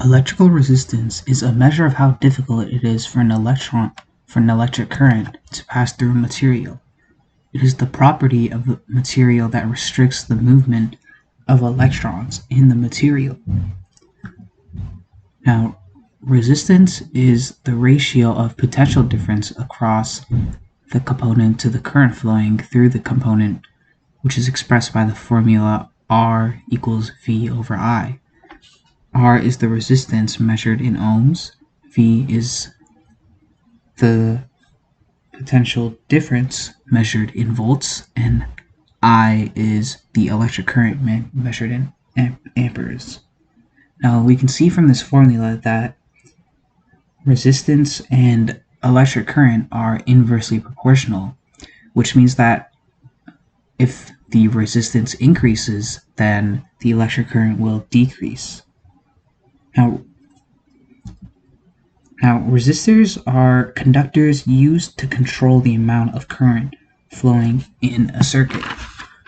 Electrical resistance is a measure of how difficult it is for an electric current to pass through a material. It is the property of the material that restricts the movement of electrons in the material. Now, resistance is the ratio of potential difference across the component to the current flowing through the component, which is expressed by the formula R equals V over I. R is the resistance measured in ohms, V is the potential difference measured in volts, and I is the electric current measured in amperes. Now we can see from this formula that resistance and electric current are inversely proportional, which means that if the resistance increases, then the electric current will decrease. Now, resistors are conductors used to control the amount of current flowing in a circuit.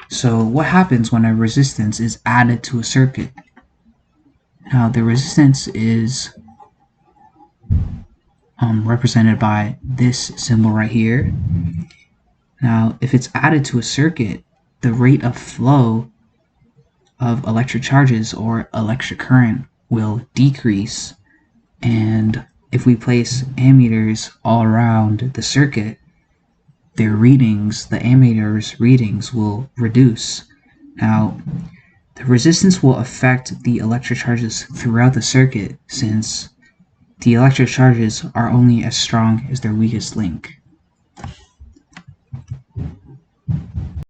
So what happens when a resistance is added to a circuit? Now, the resistance is represented by this symbol right here. Now, if it's added to a circuit, the rate of flow of electric charges or electric current will decrease, and if we place ammeters all around the circuit, their readings, the ammeters' readings, will reduce. Now, the resistance will affect the electric charges throughout the circuit, since the electric charges are only as strong as their weakest link.